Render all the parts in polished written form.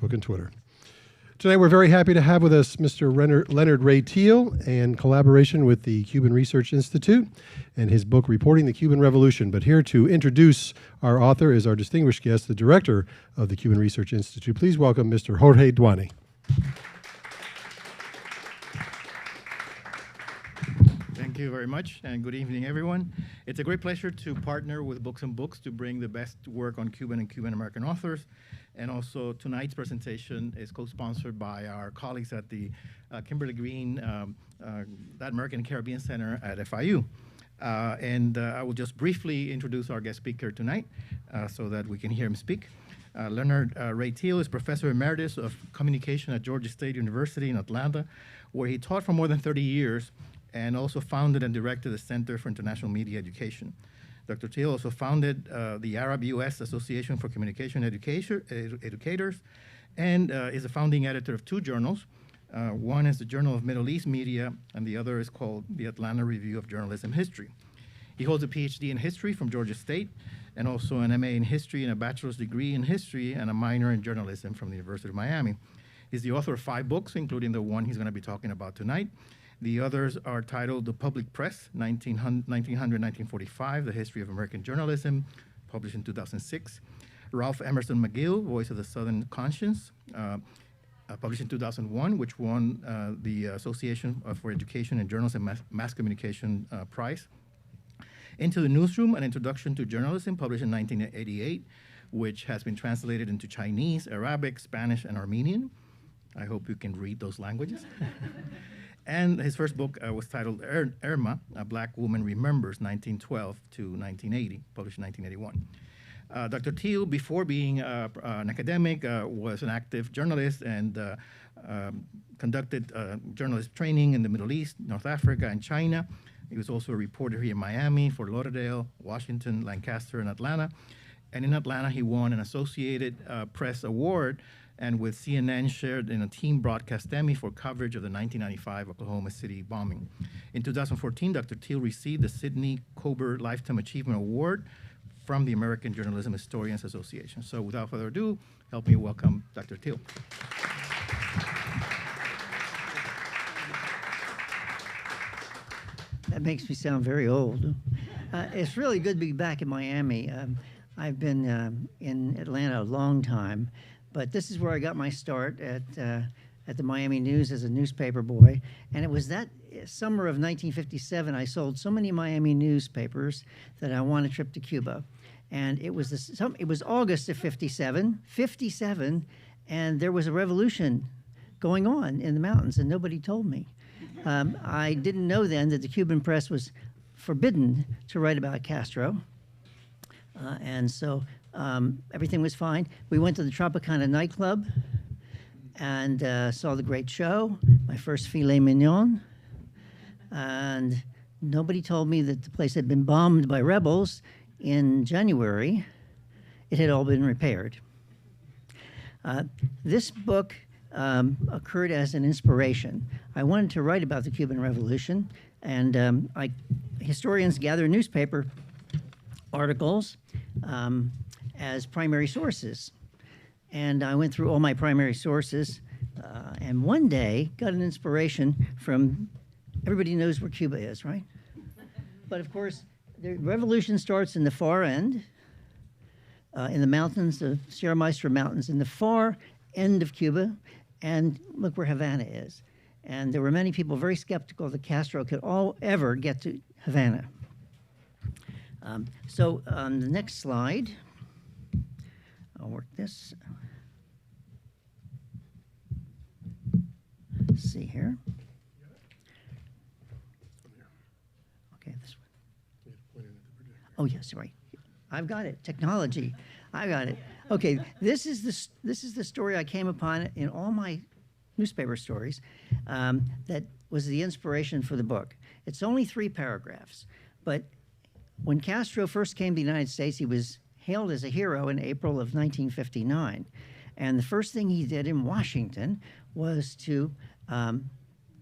Facebook and Twitter. Tonight we're very happy to have with us Mr. Leonard Ray Teel in collaboration with the Cuban Research Institute and his book Reporting the Cuban Revolution. But here to introduce our author is our distinguished guest, the director of the Cuban Research Institute. Please welcome Mr. Jorge Duane. Thank you very much, and good evening, everyone. It's a great pleasure to partner with Books and Books to bring the best work on Cuban and Cuban-American authors. And also, tonight's presentation is co-sponsored by our colleagues at the Kimberly Green Latin American Caribbean Center at FIU. I will just briefly introduce our guest speaker tonight so that we can hear him speak. Leonard Ray Teel is Professor Emeritus of Communication at Georgia State University in Atlanta, where he taught for more than 30 years and also founded and directed the Center for International Media Education. Dr. Teel also founded the Arab-U.S. Association for Communication Educators and is the founding editor of two journals. One is the Journal of Middle East Media, and the other is called the Atlanta Review of Journalism History. He holds a PhD in history from Georgia State and also an MA in history and a bachelor's degree in history and a minor in journalism from the University of Miami. He's the author of 5 books, including the one he's going to be talking about tonight. The others are titled The Public Press, 1900-1945, The History of American Journalism, published in 2006. Ralph Emerson McGill, Voice of the Southern Conscience, published in 2001, which won the Association for Education and Journalism Mass Communication Prize. Into the Newsroom, An Introduction to Journalism, published in 1988, which has been translated into Chinese, Arabic, Spanish, and Armenian. I hope you can read those languages. And his first book was titled Irma, A Black Woman Remembers, 1912 to 1980, published in 1981. Dr. Teel, before being an academic, was an active journalist and conducted journalist training in the Middle East, North Africa, and China. He was also a reporter here in Miami, Fort Lauderdale, Washington, Lancaster, and Atlanta. And in Atlanta, he won an Associated Press Award and with CNN shared in a team broadcast Emmy for coverage of the 1995 Oklahoma City bombing. In 2014, Dr. Teel received the Sidney Kober Lifetime Achievement Award from the American Journalism Historians Association. So without further ado, help me welcome Dr. Teel. That makes me sound very old. It's really good to be back in Miami. I've been in Atlanta a long time, but this is where I got my start at the Miami News as a newspaper boy. And it was that summer of 1957 I sold so many Miami newspapers that I won a trip to Cuba. And it was it was August of 57, and there was a revolution going on in the mountains, and nobody told me. I didn't know then that the Cuban press was forbidden to write about Castro. And so everything was fine. We went to the Tropicana nightclub and saw the great show, my first filet mignon. And nobody told me that the place had been bombed by rebels in January. It had all been repaired. This book occurred as an inspiration. I wanted to write about the Cuban Revolution, and historians gather newspaper articles as primary sources. And I went through all my primary sources, and one day got an inspiration from, everybody knows where Cuba is, right? But of course, the revolution starts in the far end, in the mountains, the Sierra Maestra Mountains, in the far end of Cuba, and look where Havana is. And there were many people very skeptical that Castro could ever get to Havana. So on the next slide, I'll work this. Let's see here. Okay, this one. Oh yes, right. I've got it. Technology. I got it. Okay, this is the story I came upon in all my newspaper stories that was the inspiration for the book. It's only 3 paragraphs, but when Castro first came to the United States, he was hailed as a hero in April of 1959. And the first thing he did in Washington was to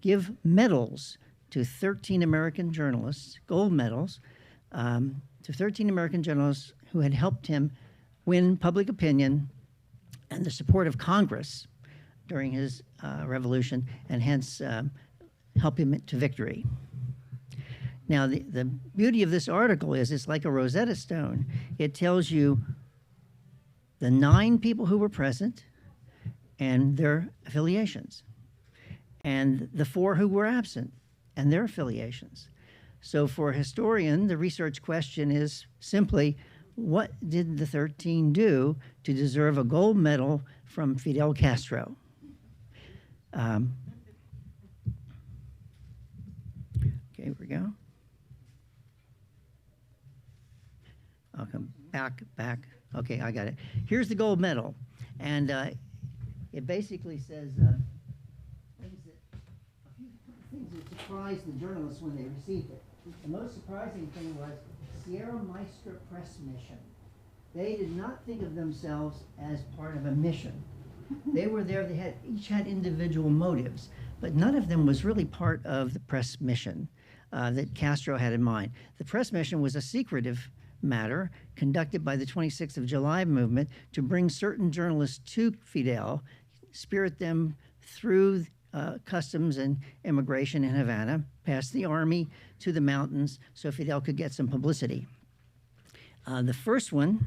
give medals to 13 American journalists, gold medals, to 13 American journalists who had helped him win public opinion and the support of Congress during his revolution, and hence help him to victory. Now, the beauty of this article is it's like a Rosetta Stone. It tells you the 9 people who were present and their affiliations, and the 4 who were absent and their affiliations. So for a historian, the research question is simply, what did the 13 do to deserve a gold medal from Fidel Castro? Okay, here we go. I'll come back. Okay, I got it. Here's the gold medal. And it basically says, a few things that surprised the journalists when they received it. The most surprising thing was Sierra Maestra Press Mission. They did not think of themselves as part of a mission. They were there, each had individual motives, but none of them was really part of the press mission that Castro had in mind. The press mission was a secretive matter conducted by the 26th of July movement to bring certain journalists to Fidel, spirit them through customs and immigration in Havana, past the army to the mountains, so Fidel could get some publicity. The first one,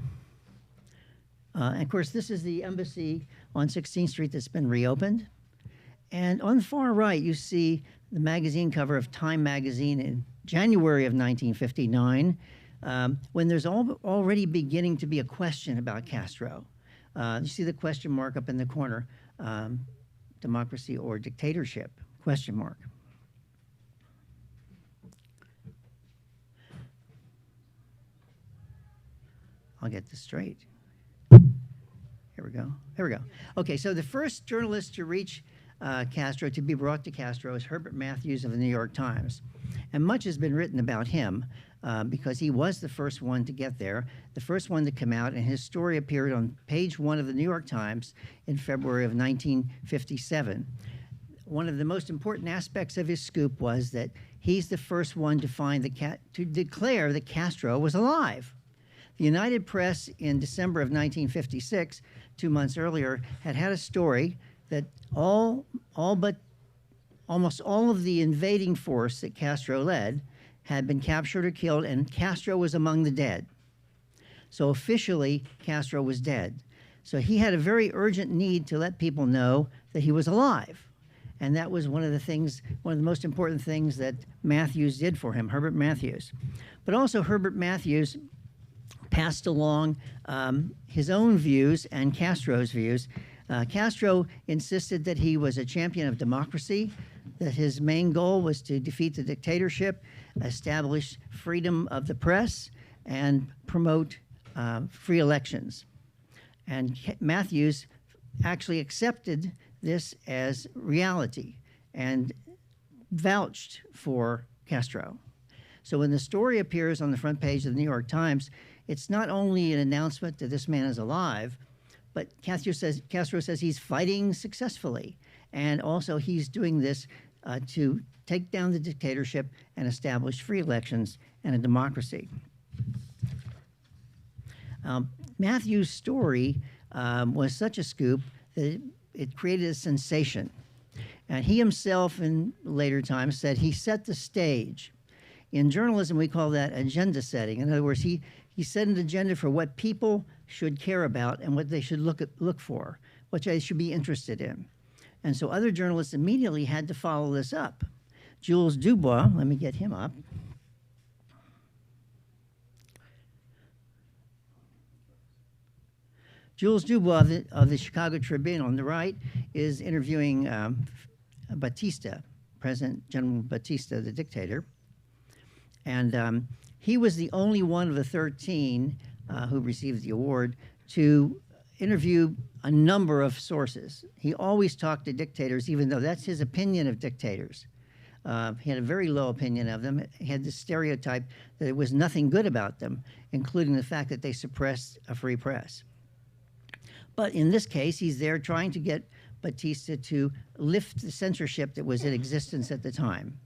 and of course, this is the embassy on 16th Street that's been reopened. And on the far right, you see the magazine cover of Time magazine in January of 1959, when there's already beginning to be a question about Castro. You see the question mark up in the corner, democracy or dictatorship, question mark. I'll get this straight. Here we go. Here we go. Okay, so the first journalist to reach Castro, to be brought to Castro, is Herbert Matthews of the New York Times. And much has been written about him because he was the first one to get there, the first one to come out, and his story appeared on page 1 of the New York Times in February of 1957. One of the most important aspects of his scoop was that he's the first one to declare that Castro was alive. The United Press in December of 1956, 2 months earlier, had a story that almost all of the invading force that Castro led had been captured or killed, and Castro was among the dead. So officially, Castro was dead. So he had a very urgent need to let people know that he was alive. And that was one of the most important things that Matthews did for him, Herbert Matthews. But also Herbert Matthews passed along his own views and Castro's views. Castro insisted that he was a champion of democracy, that his main goal was to defeat the dictatorship, establish freedom of the press, and promote free elections. And Matthews actually accepted this as reality and vouched for Castro. So when the story appears on the front page of the New York Times, it's not only an announcement that this man is alive, but Castro says he's fighting successfully. And also he's doing this to take down the dictatorship and establish free elections and a democracy. Matthews' story was such a scoop that it created a sensation. And he himself in later times said he set the stage. In journalism, we call that agenda setting. In other words, he set an agenda for what people should care about and what they should look for, what they should be interested in. And so other journalists immediately had to follow this up. Jules Dubois, let me get him up. Jules Dubois of the Chicago Tribune on the right is interviewing Batista, President General Batista, the dictator. And he was the only one of the 13 who received the award to interview a number of sources. He always talked to dictators, even though that's his opinion of dictators. He had a very low opinion of them. He had this stereotype that there was nothing good about them, including the fact that they suppressed a free press. But in this case, he's there trying to get Batista to lift the censorship that was in existence at the time.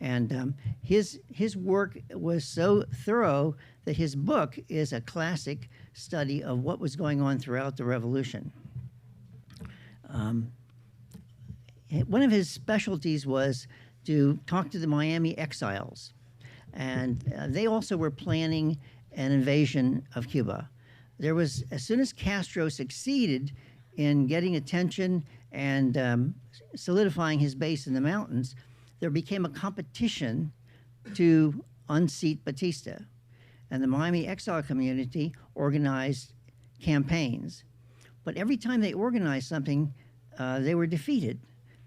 And his work was so thorough that his book is a classic study of what was going on throughout the revolution. One of his specialties was to talk to the Miami exiles. And they also were planning an invasion of Cuba. There was, as soon as Castro succeeded in getting attention and solidifying his base in the mountains, there became a competition to unseat Batista. And the Miami exile community organized campaigns. But every time they organized something, they were defeated.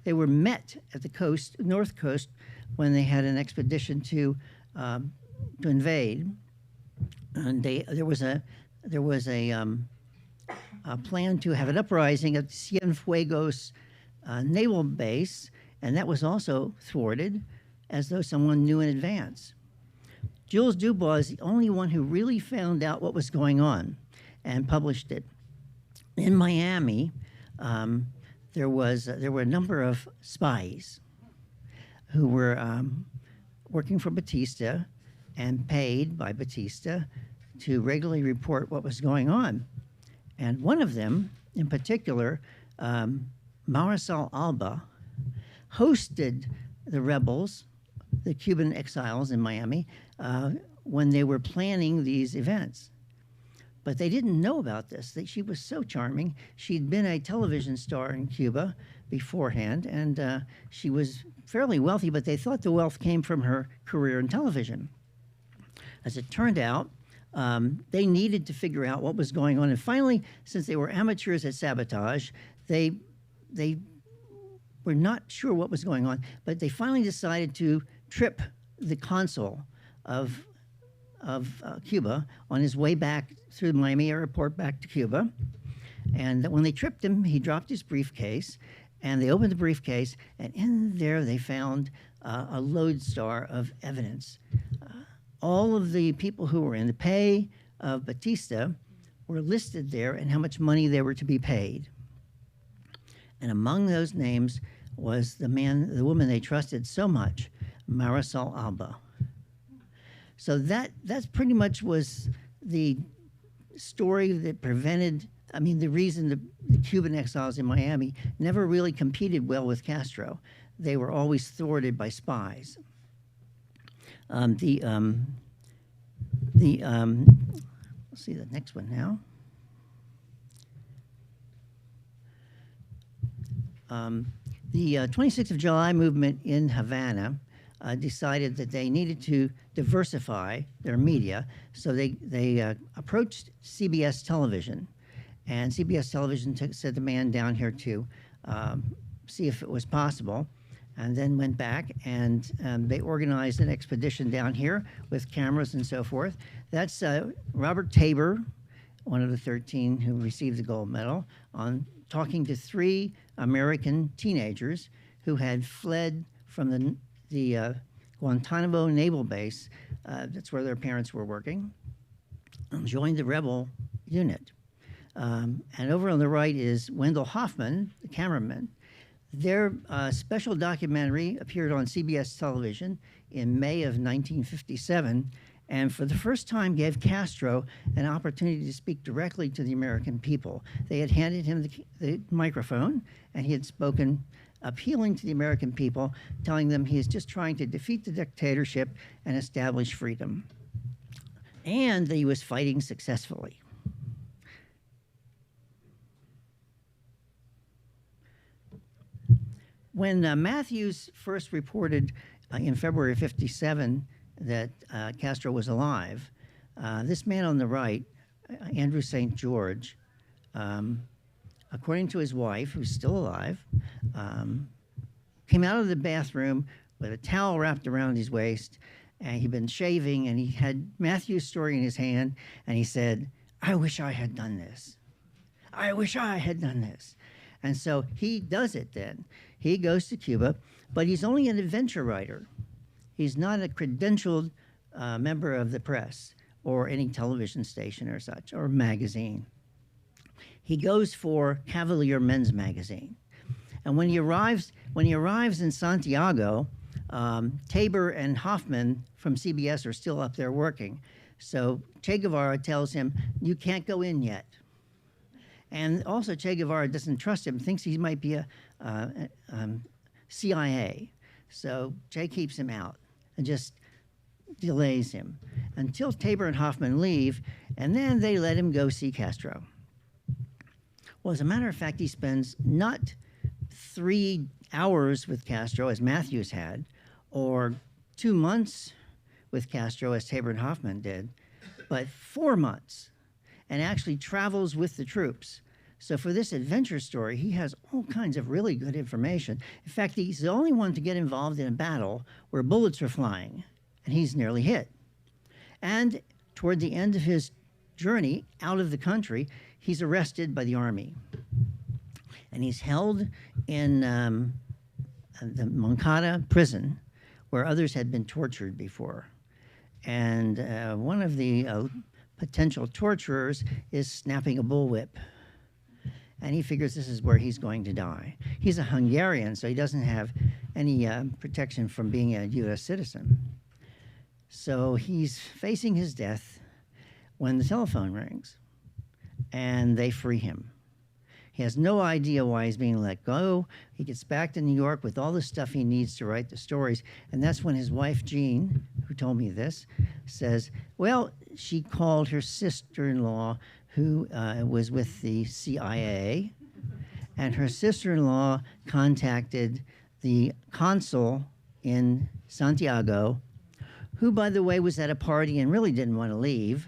They were met at the north coast, when they had an expedition to invade. And there was a plan to have an uprising at Cienfuegos naval base, and that was also thwarted, as though someone knew in advance. Jules Dubois is the only one who really found out what was going on and published it. In Miami, there were a number of spies who were working for Batista and paid by Batista to regularly report what was going on. And one of them, in particular, Marisol Alba, hosted the rebels, the Cuban exiles in Miami, when they were planning these events. But they didn't know about this. She was so charming. She'd been a television star in Cuba beforehand, and she was fairly wealthy, but they thought the wealth came from her career in television. As it turned out, they needed to figure out what was going on. And finally, since they were amateurs at sabotage, they were not sure what was going on, but they finally decided to trip the consul of Cuba on his way back through the Miami airport back to Cuba. And when they tripped him, he dropped his briefcase, and they opened the briefcase, and in there they found a lodestar of evidence. All of the people who were in the pay of Batista were listed there and how much money they were to be paid. And among those names was the woman they trusted so much, Marisol Alba. So that's pretty much was the story that prevented, the reason the Cuban exiles in Miami never really competed well with Castro. They were always thwarted by spies. Let's see the next one now. The 26th of July movement in Havana decided that they needed to diversify their media, so they approached CBS television, and CBS television sent a man down here to see if it was possible, and then went back and they organized an expedition down here with cameras and so forth. That's Robert Tabor, one of the 13 who received the gold medal, on talking to 3 American teenagers who had fled from the Guantanamo naval base, that's where their parents were working, and joined the rebel unit. And over on the right is Wendell Hoffman, the cameraman. Their special documentary appeared on CBS television in May of 1957, and for the first time gave Castro an opportunity to speak directly to the American people. They had handed him the microphone, and he had spoken appealing to the American people, telling them he is just trying to defeat the dictatorship and establish freedom, and that he was fighting successfully. When Matthews first reported in February of '57 that Castro was alive, this man on the right, Andrew St. George, according to his wife, who's still alive, came out of the bathroom with a towel wrapped around his waist, and he'd been shaving, and he had Matthew's story in his hand, and he said, "I wish I had done this. I wish I had done this." And so he does it then. He goes to Cuba, but he's only an adventure writer. He's not a credentialed member of the press or any television station or such, or magazine. He goes for Cavalier Men's Magazine. And when he arrives in Santiago, Tabor and Hoffman from CBS are still up there working. So Che Guevara tells him, "You can't go in yet." And also Che Guevara doesn't trust him, thinks he might be a CIA. So Che keeps him out and just delays him until Tabor and Hoffman leave, and then they let him go see Castro. Well, as a matter of fact, he spends not 3 hours with Castro, as Matthews had, or 2 months with Castro, as Tabor and Hoffman did, but 4 months, and actually travels with the troops. So for this adventure story, he has all kinds of really good information. In fact, he's the only one to get involved in a battle where bullets are flying, and he's nearly hit. And toward the end of his journey out of the country, he's arrested by the army. And he's held in the Moncada prison, where others had been tortured before. And one of the potential torturers is snapping a bullwhip. And he figures this is where he's going to die. He's a Hungarian, so he doesn't have any protection from being a U.S. citizen. So he's facing his death when the telephone rings, and they free him. He has no idea why he's being let go. He gets back to New York with all the stuff he needs to write the stories, and that's when his wife, Jean, who told me this, says, well, she called her sister-in-law, who was with the CIA, and her sister-in-law contacted the consul in Santiago, who, by the way, was at a party and really didn't want to leave,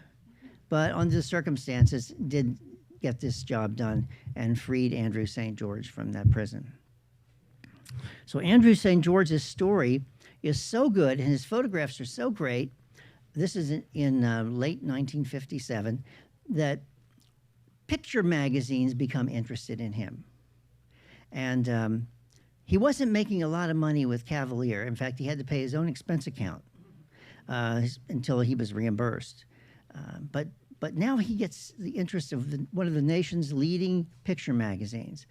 but under the circumstances did get this job done and freed Andrew St. George from that prison. So Andrew St. George's story is so good, and his photographs are so great, this is in late 1957, that picture magazines become interested in him. And he wasn't making a lot of money with Cavalier. In fact, he had to pay his own expense account until he was reimbursed. But now he gets the interest of one of the nation's leading picture magazines,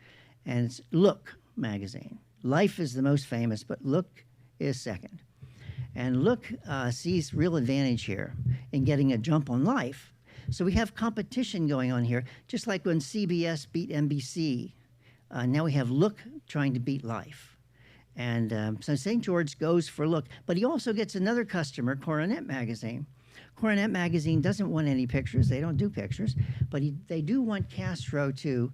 and it's Look magazine. Life is the most famous, but Look is second. And Look sees real advantage here in getting a jump on Life. So we have competition going on here, just like when CBS beat NBC. Now we have Look trying to beat Life. And so St. George goes for Look, but he also gets another customer, Coronet magazine. Coronet magazine doesn't want any pictures. They don't do pictures, but they do want Castro to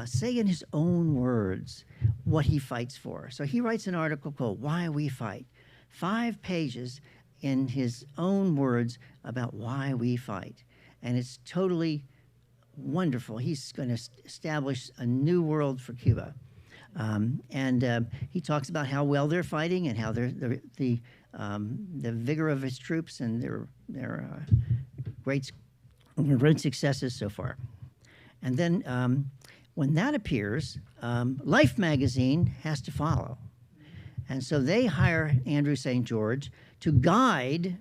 say in his own words what he fights for. So he writes an article called Why We Fight, 5 pages in his own words about why we fight. And it's totally wonderful. He's going to establish a new world for Cuba. He talks about how well they're fighting and how the vigor of his troops and their great successes so far. And then when that appears, Life magazine has to follow. And so they hire Andrew St. George to guide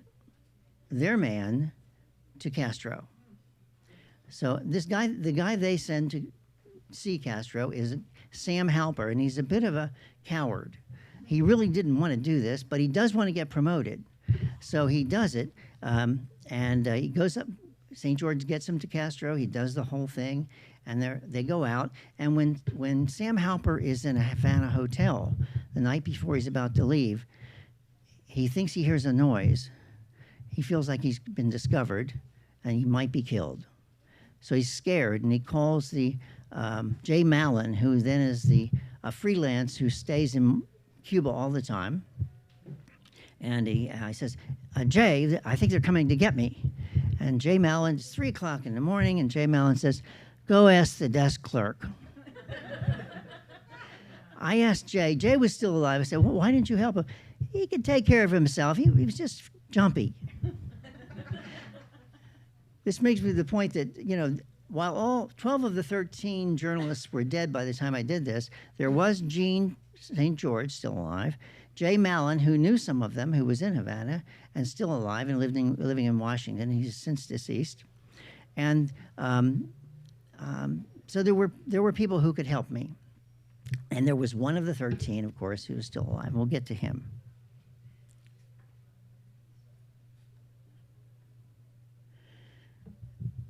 their man to Castro. So this guy, the guy they send to see Castro is Sam Halper, and he's a bit of a coward. He really didn't want to do this, but he does want to get promoted. So he does it, and he goes up. St. George gets him to Castro. He does the whole thing, and they go out. And when Sam Halper is in a Havana hotel the night before he's about to leave, he thinks he hears a noise. He feels like he's been discovered, and he might be killed. So he's scared, and he calls the Jay Mallon, who then is the freelance who stays in Cuba all the time. And he says, Jay, I think they're coming to get me. And Jay Mallon, it's 3 o'clock in the morning, and Jay Mallon says, go ask the desk clerk. I asked Jay. Jay was still alive. I said, well, why didn't you help him? He could take care of himself. He was just jumpy. This makes me to the point that, while all 12 of the 13 journalists were dead by the time I did this, there was Gene St. George still alive, Jay Mallon, who knew some of them, who was in Havana and still alive and living in Washington. He's since deceased. And so there were people who could help me. And there was one of the 13, of course, who was still alive. We'll get to him.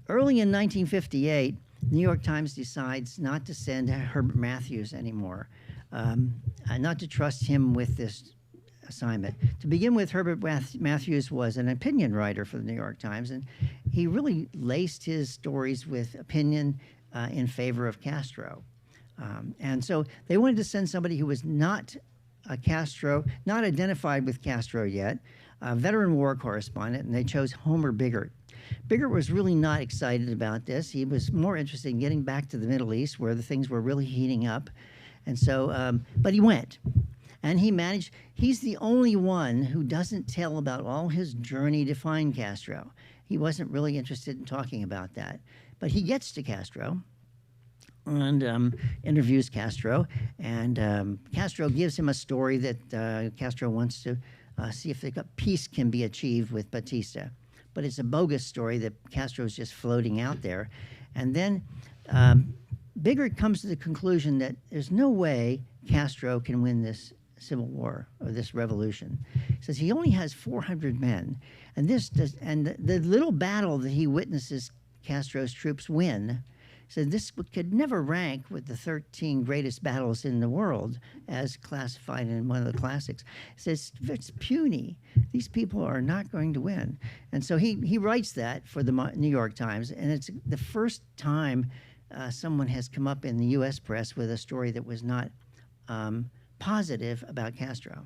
Early in 1958, New York Times decides not to send Herbert Matthews anymore, not to trust him with this assignment. To begin with, Herbert Matthews was an opinion writer for the New York Times, and he really laced his stories with opinion in favor of Castro. And so they wanted to send somebody who was not not identified with Castro yet, a veteran war correspondent, and they chose Homer Biggert. Biggert was really not excited about this. He was more interested in getting back to the Middle East where the things were really heating up. And so, but he went. And he managed, he's the only one who doesn't tell about all his journey to find Castro. He wasn't really interested in talking about that. But he gets to Castro and interviews Castro. And Castro gives him a story that Castro wants to see if peace can be achieved with Batista. But it's a bogus story that Castro's just floating out there. And then Biggert comes to the conclusion that there's no way Castro can win this civil war or this revolution. He says he only has 400 men, and the little battle that he witnesses Castro's troops win, said this could never rank with the 13 greatest battles in the world as classified in one of the classics. He says it's puny. These people are not going to win. And so he writes that for the New York Times, and it's the first time someone has come up in the U.S. press with a story that was not positive about Castro.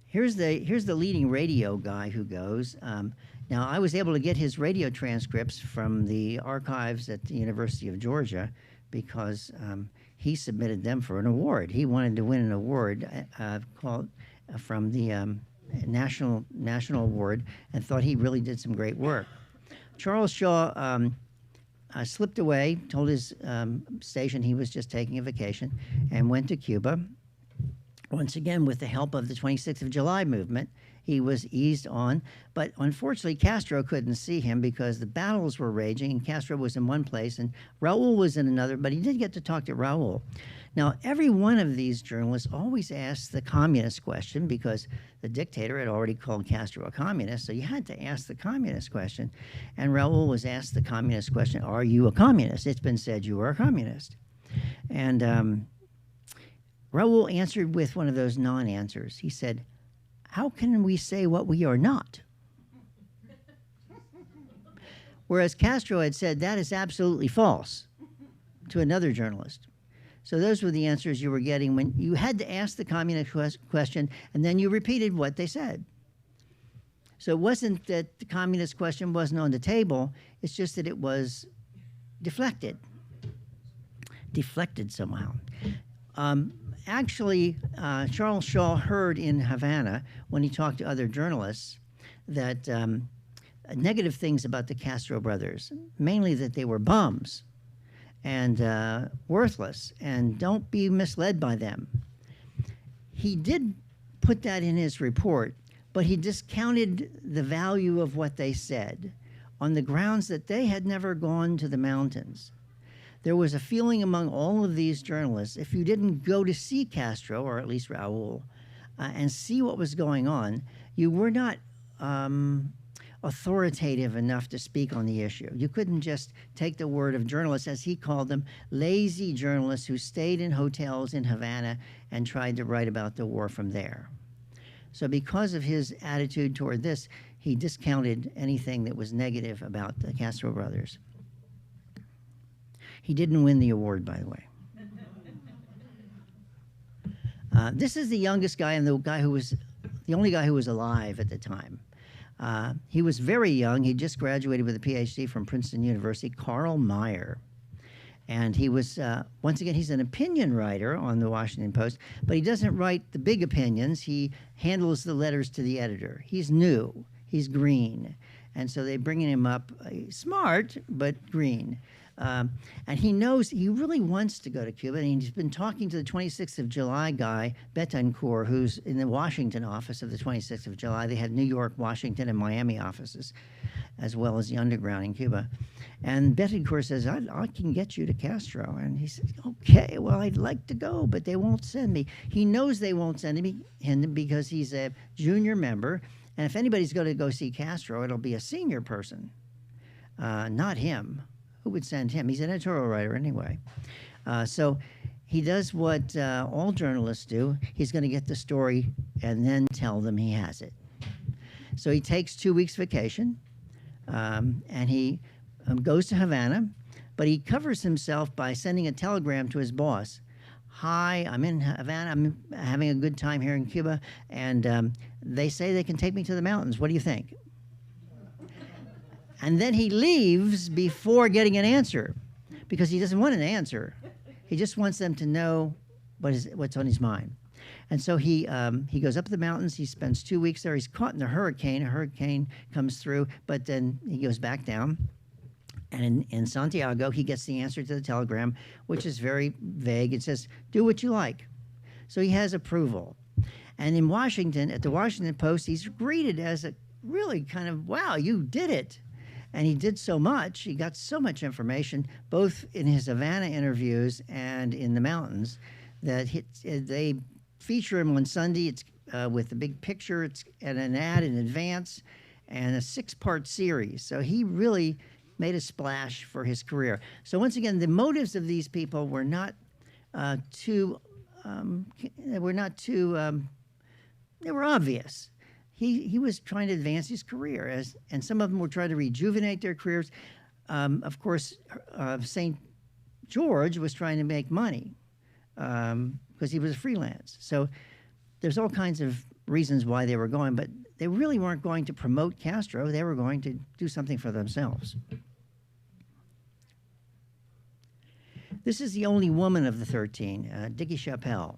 Here's the leading radio guy who goes. Now, I was able to get his radio transcripts from the archives at the University of Georgia because he submitted them for an award. He wanted to win an award called from the National Award and thought he really did some great work. Charles Shaw slipped away, told his station he was just taking a vacation, and went to Cuba. Once again, with the help of the 26th of July movement, he was eased on. But unfortunately, Castro couldn't see him because the battles were raging, and Castro was in one place, and Raul was in another, but he did get to talk to Raul. Now, every one of these journalists always asked the communist question because the dictator had already called Castro a communist, so you had to ask the communist question. And Raul was asked the communist question, are you a communist? It's been said you are a communist. And Raul answered with one of those non-answers. He said, how can we say what we are not? Whereas Castro had said that is absolutely false to another journalist. So those were the answers you were getting when you had to ask the communist question, and then you repeated what they said. So it wasn't that the communist question wasn't on the table, it's just that it was deflected somehow. Actually, Charles Shaw heard in Havana, when he talked to other journalists, that negative things about the Castro brothers, mainly that they were bums and worthless, and don't be misled by them. He did put that in his report, but he discounted the value of what they said on the grounds that they had never gone to the mountains. There was a feeling among all of these journalists, if you didn't go to see Castro, or at least Raul, and see what was going on, you were not authoritative enough to speak on the issue. You couldn't just take the word of journalists, as he called them, lazy journalists who stayed in hotels in Havana and tried to write about the war from there. So because of his attitude toward this, he discounted anything that was negative about the Castro brothers. He didn't win the award, by the way. This is the youngest guy and the only guy who was alive at the time. He was very young. He just graduated with a PhD from Princeton University, Karl Meyer. And he was, once again, he's an opinion writer on the Washington Post, but he doesn't write the big opinions. He handles the letters to the editor. He's new. He's green. And so they're bringing him up, smart, but green. And he knows he really wants to go to Cuba, and he's been talking to the 26th of July guy, Betancourt, who's in the Washington office of the 26th of July. They had New York, Washington, and Miami offices, as well as the underground in Cuba. And Betancourt says, I can get you to Castro. And he says, okay, well, I'd like to go, but they won't send me. He knows they won't send him because he's a junior member, And if anybody's going to go see Castro, it'll be a senior person, not him. Who would send him? He's an editorial writer anyway. So he does what all journalists do. He's going to get the story and then tell them he has it. So he takes 2 weeks vacation, and he goes to Havana, but he covers himself by sending a telegram to his boss. Hi, I'm in Havana. I'm having a good time here in Cuba, and they say they can take me to the mountains. What do you think? And then he leaves before getting an answer, because he doesn't want an answer. He just wants them to know what's on his mind. And so he goes up the mountains. He spends 2 weeks there. He's caught in a hurricane. A hurricane comes through, but then he goes back down. And in Santiago, he gets the answer to the telegram, which is very vague. It says, do what you like. So he has approval. And in Washington, at the Washington Post, he's greeted as a really kind of, wow, you did it. And he did so much. He got so much information, both in his Havana interviews and in the mountains, that they feature him on Sunday. It's with a big picture and an ad in advance and a 6-part series. So he really made a splash for his career. So once again, the motives of these people were not too they were obvious. He was trying to advance his career, and some of them were trying to rejuvenate their careers. Of course, St. George was trying to make money because he was freelance. So there's all kinds of reasons why they were going, but they really weren't going to promote Castro. They were going to do something for themselves. This is the only woman of the 13, Dickie Chappelle.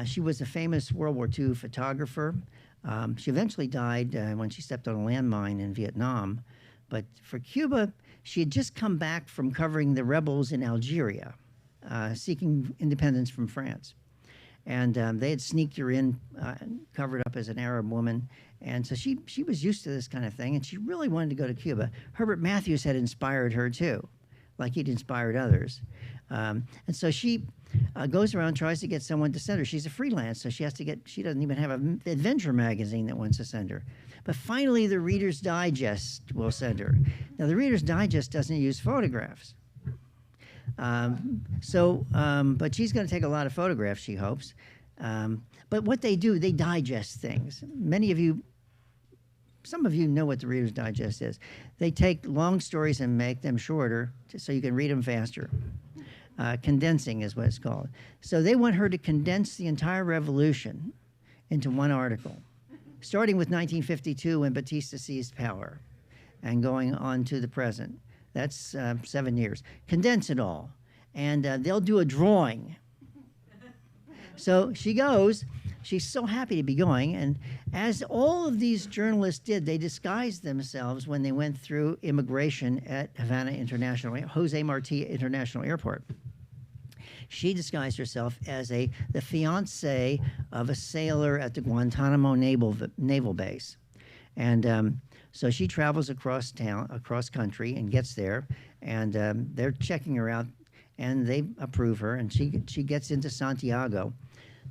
She was a famous World War II photographer. She eventually died when she stepped on a landmine in Vietnam. But for Cuba, she had just come back from covering the rebels in Algeria, seeking independence from France. And they had sneaked her in, covered up as an Arab woman. And so she was used to this kind of thing, and she really wanted to go to Cuba. Herbert Matthews had inspired her, too, like he'd inspired others. And so she goes around, tries to get someone to send her. She's a freelance, so she doesn't even have an adventure magazine that wants to send her. But finally, the Reader's Digest will send her. Now, the Reader's Digest doesn't use photographs. But she's going to take a lot of photographs, she hopes. But what they do, they digest things. Some of you know what the Reader's Digest is. They take long stories and make them shorter so you can read them faster. Condensing is what it's called. So they want her to condense the entire revolution into one article, starting with 1952 when Batista seized power and going on to the present. That's 7 years. Condense it all. And they'll do a drawing. So she goes. She's so happy to be going. And as all of these journalists did, they disguised themselves when they went through immigration at Havana International, Jose Marti International Airport. She disguised herself as the fiancée of a sailor at the Guantanamo Naval Base. And so she travels across country, and gets there, and they're checking her out, and they approve her, and she gets into Santiago.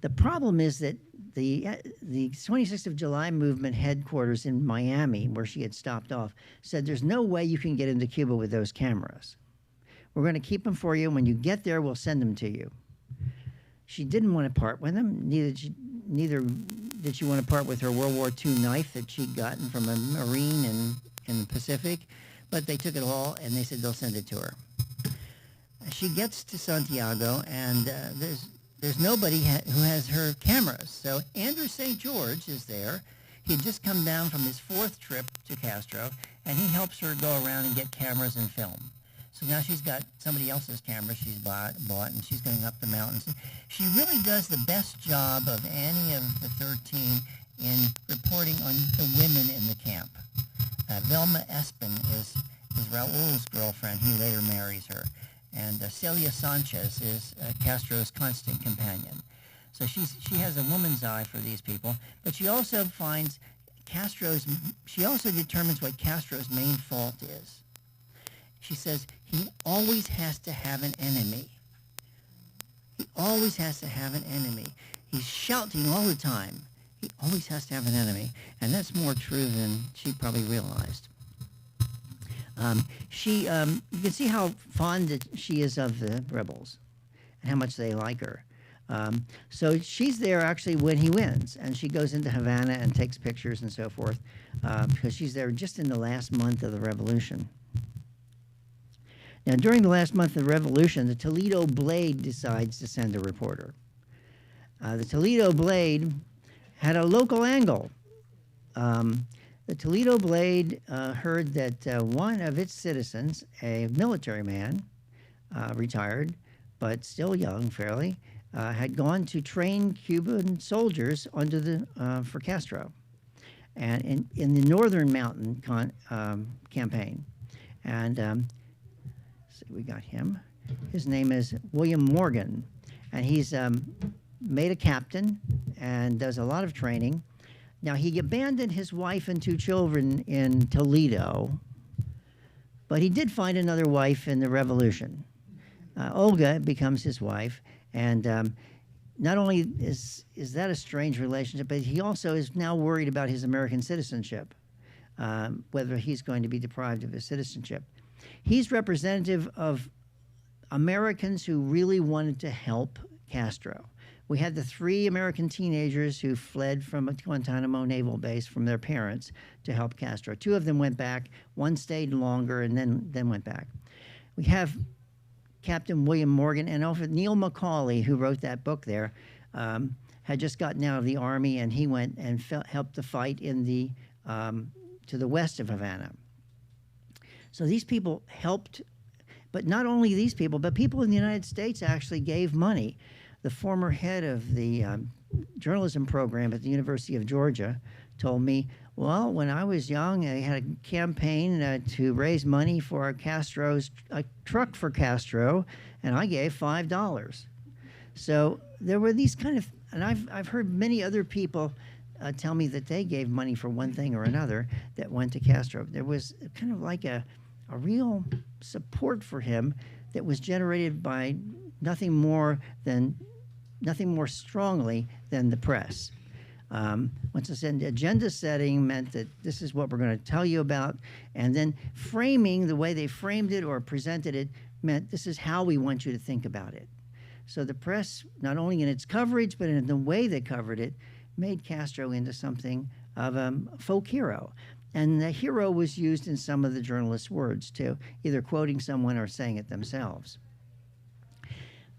The problem is that the 26th of July movement headquarters in Miami, where she had stopped off, said there's no way you can get into Cuba with those cameras. We're going to keep them for you. When you get there, we'll send them to you. She didn't want to part with them. Neither did she want to part with her World War II knife that she'd gotten from a Marine in the Pacific, but they took it all, and they said they'll send it to her. She gets to Santiago, and there's nobody who has her cameras. So Andrew St. George is there. He had just come down from his 4th trip to Castro, and he helps her go around and get cameras and film. So now she's got somebody else's camera she's bought, and she's going up the mountains. She really does the best job of any of the 13 in reporting on the women in the camp. Velma Espin is Raul's girlfriend. He later marries her. And Celia Sanchez is Castro's constant companion. So she has a woman's eye for these people, but she also she also determines what Castro's main fault is. She says he always has to have an enemy. He always has to have an enemy. He's shouting all the time. He always has to have an enemy, and that's more true than she probably realized. You can see how fond she is of the rebels and how much they like her. So she's there actually when he wins, and she goes into Havana and takes pictures and so forth because she's there just in the last month of the revolution. Now, during the last month of the revolution, the Toledo Blade decides to send a reporter. The Toledo Blade had a local angle. The Toledo Blade heard that one of its citizens, a military man, retired, but still young fairly, had gone to train Cuban soldiers for Castro, and in the Northern Mountain campaign. And so we got him. His name is William Morgan, and he's made a captain and does a lot of training. Now, he abandoned his wife and 2 children in Toledo, but he did find another wife in the revolution. Olga becomes his wife, and not only is that a strange relationship, but he also is now worried about his American citizenship, whether he's going to be deprived of his citizenship. He's representative of Americans who really wanted to help Castro. We had the 3 American teenagers who fled from a Guantanamo naval base from their parents to help Castro. 2 of them went back. 1 stayed longer and then went back. We have Captain William Morgan and also Neil Macaulay, who wrote that book there, had just gotten out of the Army, and he went and helped the fight in to the west of Havana. So these people helped, but not only these people, but people in the United States actually gave money. The former head of the journalism program at the University of Georgia told me, well, when I was young, I had a campaign to raise money for a truck for Castro, and I gave $5. So there were these kind of, and I've heard many other people tell me that they gave money for one thing or another that went to Castro. There was kind of like a real support for him that was generated by nothing more strongly than the press. Once I said agenda setting meant that this is what we're going to tell you about, and then framing, the way they framed it or presented it, meant this is how we want you to think about it. So the press, not only in its coverage, but in the way they covered it, made Castro into something of a folk hero. And the hero was used in some of the journalists' words, too, either quoting someone or saying it themselves.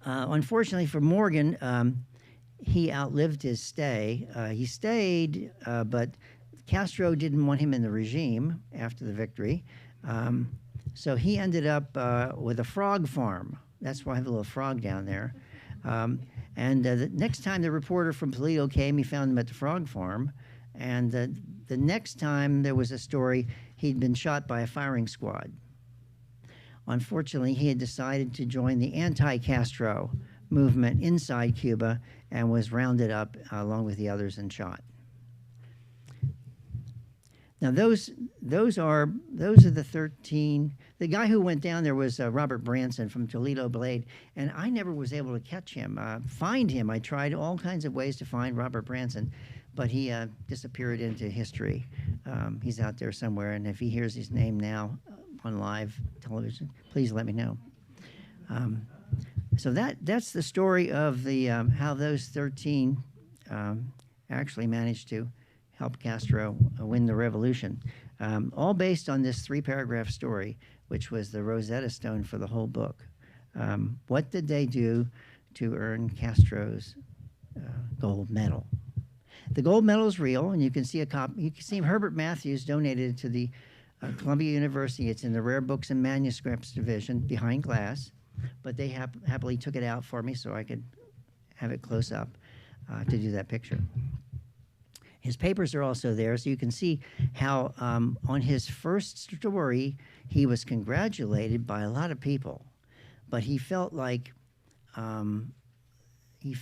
Unfortunately for Morgan, he outlived his stay. He stayed, but Castro didn't want him in the regime after the victory. So he ended up with a frog farm. That's why I have a little frog down there. And the next time the reporter from Toledo came, he found him at the frog farm. And the next time there was a story, he'd been shot by a firing squad. Unfortunately, he had decided to join the anti-Castro movement inside Cuba and was rounded up along with the others and shot. Now, those are the 13. The guy who went down there was Robert Branson from Toledo Blade, and I never was able to catch him, find him. I tried all kinds of ways to find Robert Branson, but he disappeared into history. He's out there somewhere, and if he hears his name now on live television, please let me know. So that's the story of the how those 13 actually managed to help Castro win the revolution, all based on this 3-paragraph story, which was the Rosetta Stone for the whole book. What did they do to earn Castro's gold medal? The gold medal is real, and you can see a copy. You can see Herbert Matthews donated it to the Columbia University. It's in the Rare Books and Manuscripts division behind glass, but they happily took it out for me so I could have it close up to do that picture. His papers are also there, so you can see how on his first story, he was congratulated by a lot of people, but he felt like he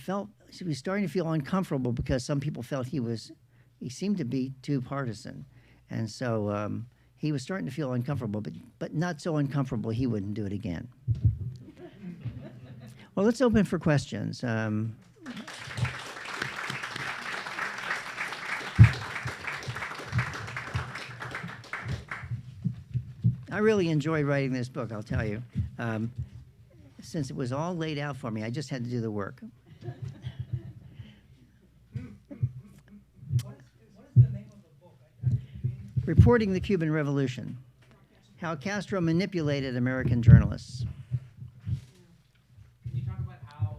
was starting to feel uncomfortable because some people felt he seemed to be too partisan, and so he was starting to feel uncomfortable, but not so uncomfortable he wouldn't do it again. Well, let's open for questions. I really enjoyed writing this book, I'll tell you. Since it was all laid out for me, I just had to do the work. What is the name of the book? Reporting the Cuban Revolution, how Castro manipulated American journalists. Can you talk about how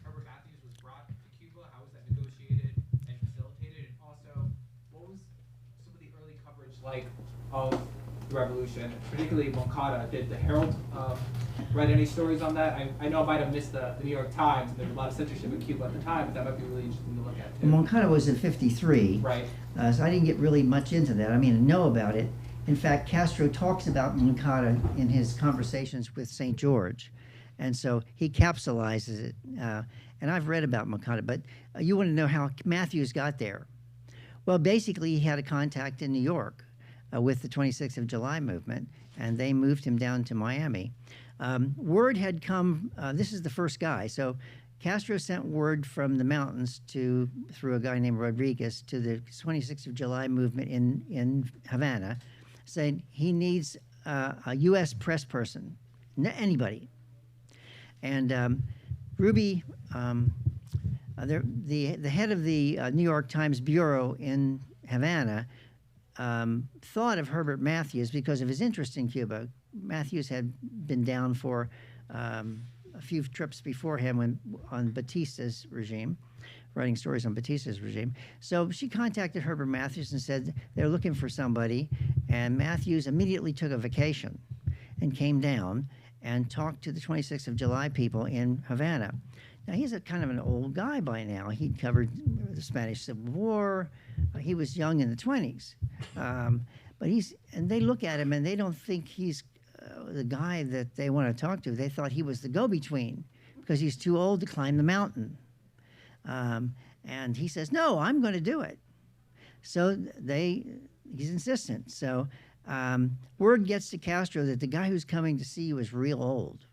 Herbert Matthews was brought to Cuba? How was that negotiated and facilitated? And also, what was some of the early coverage like of the revolution, particularly Moncada? Did the Herald write any stories on that? I know I might have missed the New York Times, and there was a lot of censorship in Cuba at the time, but that might be really interesting to look at too. Moncada was in '53, Right. So I didn't get really much into that. I mean, I know about it. In fact, Castro talks about Moncada in his conversations with St. George, and so he capsulizes it. And I've read about Moncada, but you want to know how Matthews got there. Well, basically, he had a contact in New York with the 26th of July movement, and they moved him down to Miami. Word had come, this is the first guy, so Castro sent word from the mountains through a guy named Rodriguez to the 26th of July movement in Havana, saying he needs a U.S. press person, anybody. And Ruby, the head of the New York Times bureau in Havana, thought of Herbert Matthews because of his interest in Cuba. Matthews had been down for a few trips before him on Batista's regime, writing stories on Batista's regime. So she contacted Herbert Matthews and said they're looking for somebody, and Matthews immediately took a vacation and came down and talked to the 26th of July people in Havana. Now, he's a kind of an old guy by now. He'd covered the Spanish Civil War. He was young in the 20s. And they look at him and they don't think he's the guy that they want to talk to. They thought he was the go-between because he's too old to climb the mountain. And he says, no, I'm going to do it. So he's insistent. So word gets to Castro that the guy who's coming to see you is real old,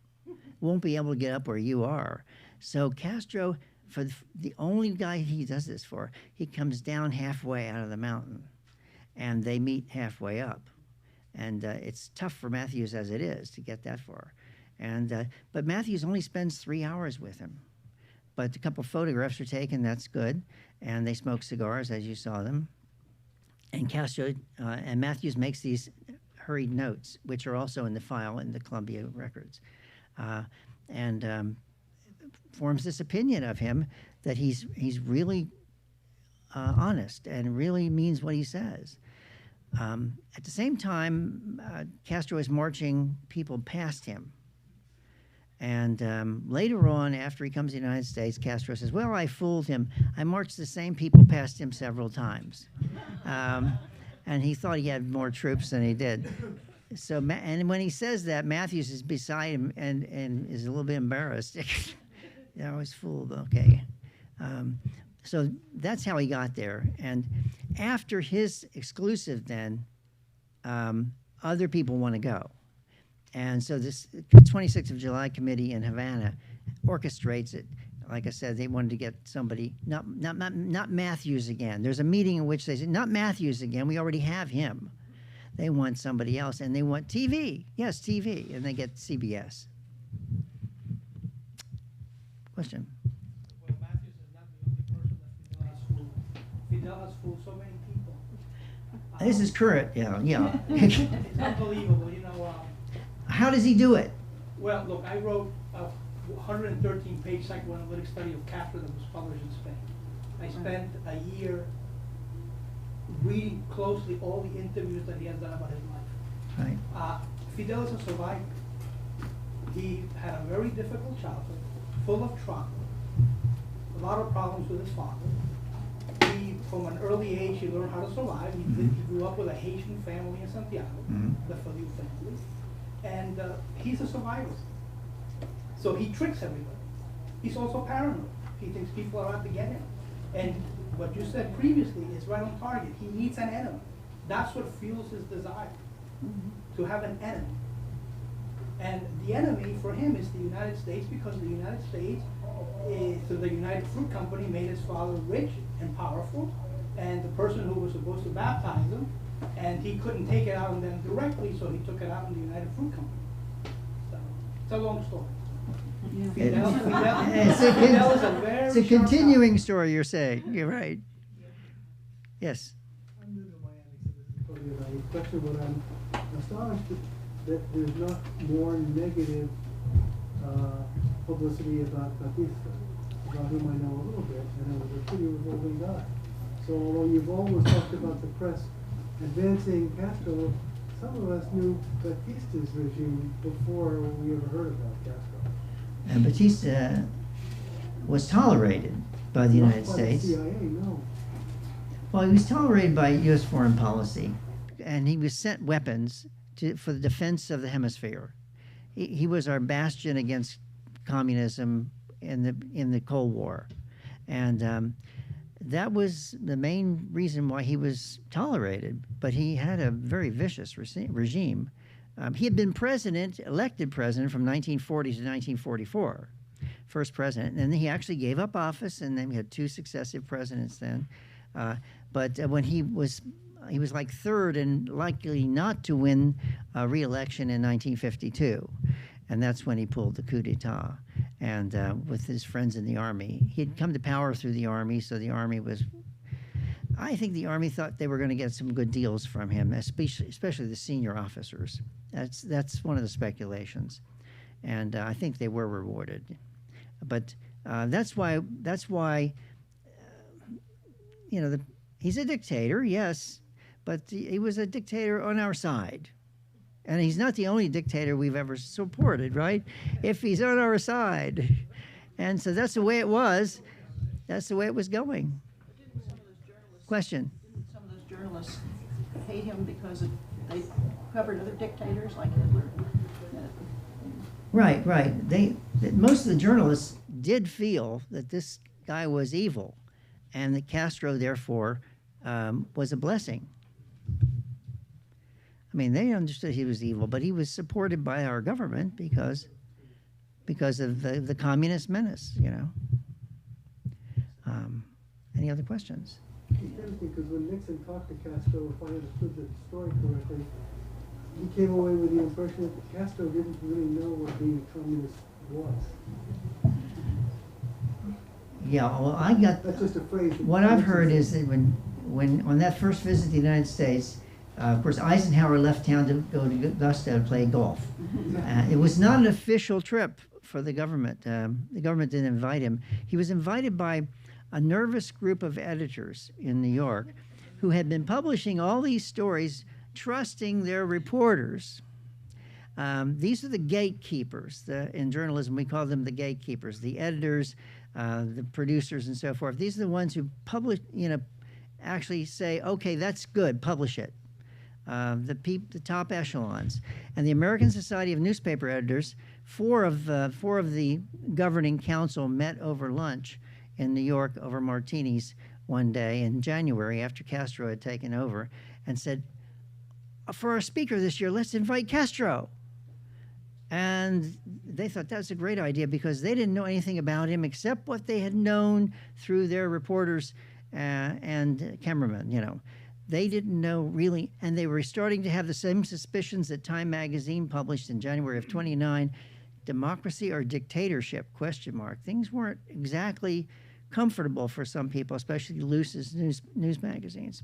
won't be able to get up where you are. So Castro, for the only guy he does this for, he comes down halfway out of the mountain, and they meet halfway up. And it's tough for Matthews as it is to get that far. But Matthews only spends 3 hours with him. But a couple photographs are taken, that's good. And they smoke cigars, as you saw them. And Castro and Matthews makes these hurried notes, which are also in the file in the Columbia records. Forms this opinion of him that he's really honest and really means what he says. At the same time, Castro is marching people past him. And later on, after he comes to the United States, Castro says, well, I fooled him. I marched the same people past him several times. And he thought he had more troops than he did. So, and when he says that, Matthews is beside him and is a little bit embarrassed. I was fooled, okay. So that's how he got there. And after his exclusive then, other people want to go. And so this 26th of July committee in Havana orchestrates it. Like I said, they wanted to get somebody, not Matthews again. There's a meeting in which they say, not Matthews again, we already have him. They want somebody else, and they want TV. Yes, TV, and they get CBS. Question? Well, Matthews is not the only person that Fidel has fooled. Fidel has fooled so many people. This is current, yeah. It's unbelievable, How does he do it? Well, look, I wrote a 113-page psychoanalytic study of Castro that was published in Spain. I spent a year reading closely all the interviews that he has done about his life. Right. Fidel is a survivor. He had a very difficult childhood, full of trauma, a lot of problems with his father. From an early age, he learned how to survive. He grew up with a Haitian family in Santiago, the Feliu family, and he's a survivor. So he tricks everybody. He's also paranoid. He thinks people are out to get him. And what you said previously is right on target. He needs an enemy. That's what fuels his desire, to have an enemy. And the enemy for him is the United States, because the United States, through the United Fruit Company, made his father rich and powerful. And the person who was supposed to baptize him And he couldn't take it out on them directly, so he took it out on the United Fruit Company. So, it's a long story. Fidel is a very It's a sharp guy. continuing story, you're saying. You're right. Yes. I'm new to Miami, so this is probably a naive question, but I'm astonished that there's not more negative publicity about Batista, about whom I know a little bit, and it was a pretty revolting guy. So although you've always talked about the press advancing Castro, some of us knew Batista's regime before we ever heard about Castro. And Batista was tolerated by the United Not by States. the CIA, no. Well, he was tolerated by U.S. foreign policy, and he was sent weapons for the defense of the hemisphere. He was our bastion against communism in the Cold War, and that was the main reason why he was tolerated. But he had a very vicious regime. He had been elected president from 1940 to 1944, first president, and then he actually gave up office, and then we had two successive presidents then. But when he was like third and likely not to win re-election in 1952, and that's when he pulled the coup d'etat. And with his friends in the army, he had come to power through the army, so the army was. I think the army thought they were going to get some good deals from him, especially the senior officers. That's one of the speculations, and I think they were rewarded. But that's why you know, he's a dictator, yes, but he was a dictator on our side. And he's not the only dictator we've ever supported, right? If he's on our side. And so that's the way it was. That's the way it was going. Question? Didn't some of those journalists hate him because they covered other dictators like Hitler? Right. Most of the journalists did feel that this guy was evil, and that Castro, therefore, was a blessing. I mean, they understood he was evil, but he was supported by our government because of the communist menace, you know. Any other questions? It's interesting because when Nixon talked to Castro, if I understood the story correctly, he came away with the impression that Castro didn't really know what being a communist was. Yeah, well, I got. That's just a phrase. What I've heard is that when on that first visit to the United States, of course, Eisenhower left town to go to Augusta to play golf. It was not an official trip for the government. The government didn't invite him. He was invited by a nervous group of editors in New York who had been publishing all these stories, trusting their reporters. These are the gatekeepers. In journalism, we call them the gatekeepers, the editors, the producers, and so forth. These are the ones who publish, actually say, okay, that's good, publish it. The top echelons. And the American Society of Newspaper Editors, four of the governing council met over lunch in New York over martinis one day in January after Castro had taken over and said, for our speaker this year, let's invite Castro. And they thought that was a great idea because they didn't know anything about him except what they had known through their reporters and cameramen, They didn't know really, and they were starting to have the same suspicions that Time magazine published in January of 29, democracy or dictatorship, ? Things weren't exactly comfortable for some people, especially loose news magazines.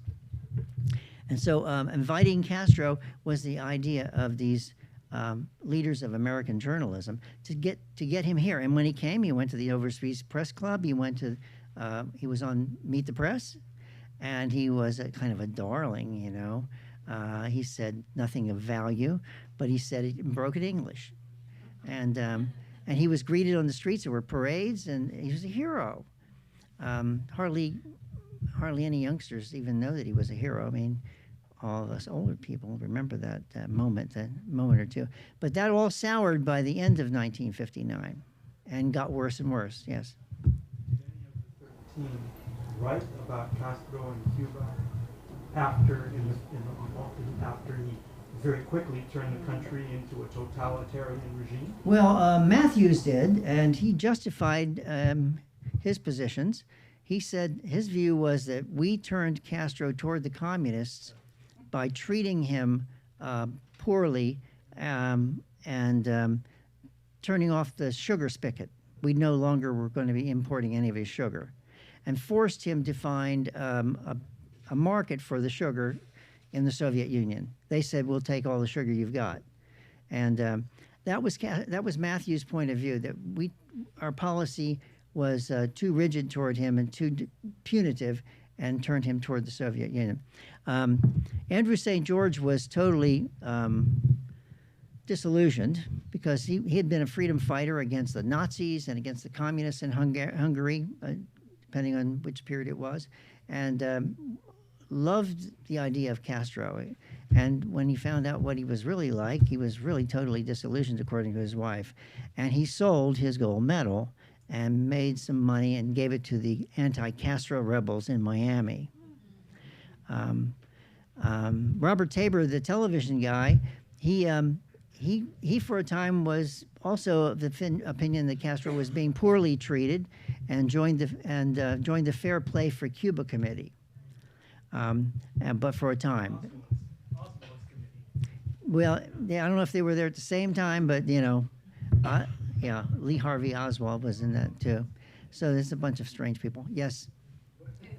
And so inviting Castro was the idea of these leaders of American journalism to get him here. And when he came, he went to the Overseas Press Club. He was on Meet the Press, and he was kind of a darling, He said nothing of value, but he said it in broken English. And he was greeted on the streets. There were parades, and he was a hero. Hardly any youngsters even know that he was a hero. I mean, all of us older people remember that moment or two. But that all soured by the end of 1959 and got worse and worse, yes. Did any of the 13 write about Castro in Cuba after he very quickly turned the country into a totalitarian regime? Well, Matthews did, and he justified his positions. He said his view was that we turned Castro toward the communists by treating him poorly and turning off the sugar spigot. We no longer were going to be importing any of his sugar, and forced him to find a market for the sugar in the Soviet Union. They said, "We'll take all the sugar you've got," and that was Matthew's point of view, that our policy was too rigid toward him and too punitive, and turned him toward the Soviet Union. Andrew St. George was totally disillusioned because he had been a freedom fighter against the Nazis and against the communists in Hungary, depending on which period it was, and loved the idea of Castro. And when he found out what he was really like, he was really totally disillusioned, according to his wife. And he sold his gold medal and made some money and gave it to the anti-Castro rebels in Miami. Robert Tabor, the television guy, he for a time was also of the opinion that Castro was being poorly treated, and joined the Fair Play for Cuba committee. But for a time. Well, yeah, I don't know if they were there at the same time, but yeah, Lee Harvey Oswald was in that too. So there's a bunch of strange people. Yes.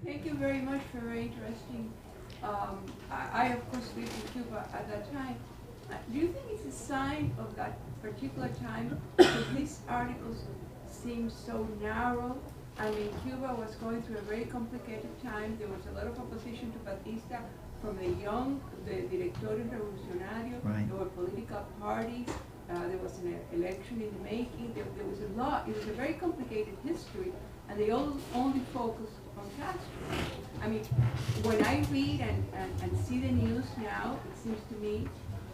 Thank you very much for very interesting. I of course lived in Cuba at that time. Do you think it's a sign of that particular time that these articles seem so narrow? I mean, Cuba was going through a very complicated time. There was a lot of opposition to Batista from the Directorio Revolucionario. Right. There were political parties. There was an election in the making. There was a lot. It was a very complicated history, and they all only focused on Castro. I mean, when I read and see the news now, it seems to me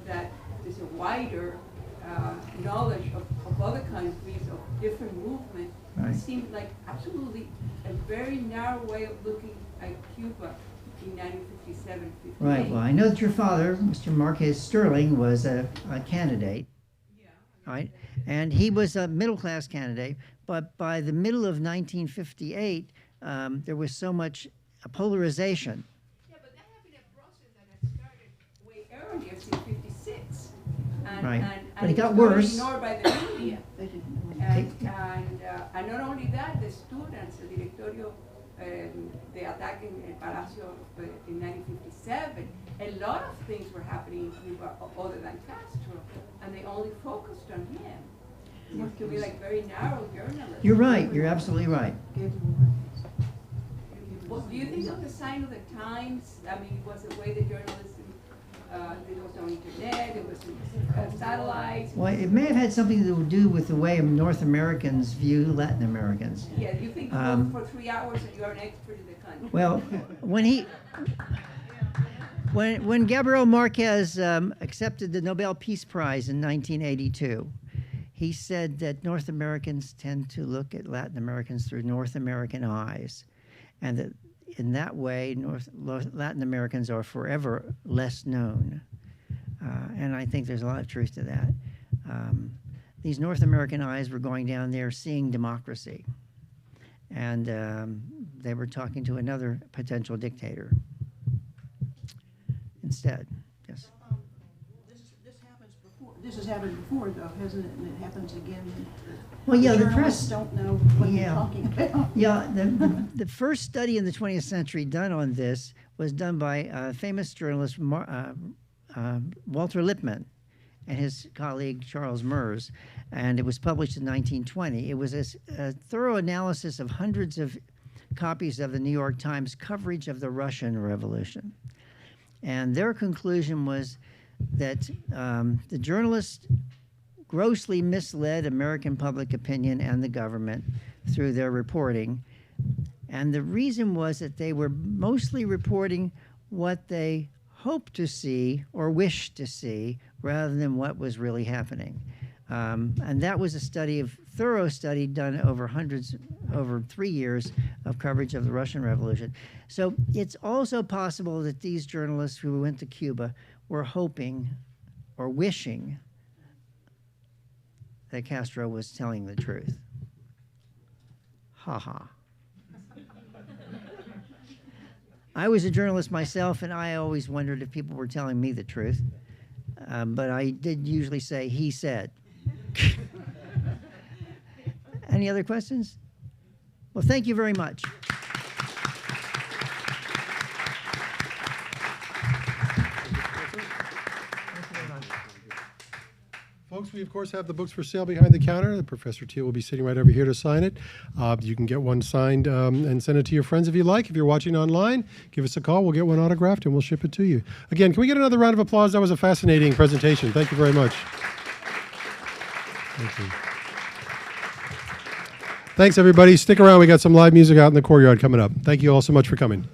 that there's a wider knowledge of other countries, of different movements. Right. It seems like absolutely a very narrow way of looking at Cuba in 1957, 58. Right. Well, I know that your father, Mr. Marquez Sterling, was a candidate. Yeah. Right, and he was a middle-class candidate. But by the middle of 1958, there was so much polarization. Yeah, but that had been a process that had started way earlier, since 56. Right. And But it got was totally worse. ignored by the media. They didn't know. And not only that, the students, the Directorio de Ataque en el Palacio in 1957, a lot of things were happening in Cuba other than Castro, and they only focused on him. It seems to be like very narrow journalism. You're right. You're absolutely right. Well, do you think it was a sign of the times? I mean, was the way the journalism, there was no internet, there was no satellites. Well, it may have had something to do with the way North Americans view Latin Americans. Yeah, you think you work for 3 hours and you're an expert in the country. Well, when Gabriel Marquez accepted the Nobel Peace Prize in 1982, he said that North Americans tend to look at Latin Americans through North American eyes, and that in that way, Latin Americans are forever less known. And I think there's a lot of truth to that. These North American eyes were going down there seeing democracy, and they were talking to another potential dictator instead. Yes. This happens before. This has happened before, though, hasn't it? And it happens again. Well, yeah, the journalists press don't know what they're talking about. Yeah, the first study in the 20th century done on this was done by famous journalist Walter Lippmann and his colleague Charles Mers, and it was published in 1920. It was a thorough analysis of hundreds of copies of the New York Times coverage of the Russian Revolution. And their conclusion was that the journalists grossly misled American public opinion and the government through their reporting. And the reason was that they were mostly reporting what they hoped to see or wished to see rather than what was really happening. And that was a thorough study done over 3 years of coverage of the Russian Revolution. So it's also possible that these journalists who went to Cuba were hoping or wishing that Castro was telling the truth. Ha ha. I was a journalist myself, and I always wondered if people were telling me the truth. But I did usually say, he said. Any other questions? Well, thank you very much. Folks, we of course have the books for sale behind the counter. Professor Teel will be sitting right over here to sign it. You can get one signed and send it to your friends if you like. If you're watching online, give us a call. We'll get one autographed and we'll ship it to you. Again, can we get another round of applause? That was a fascinating presentation. Thank you very much. Thank you. Thanks, everybody. Stick around. We got some live music out in the courtyard coming up. Thank you all so much for coming.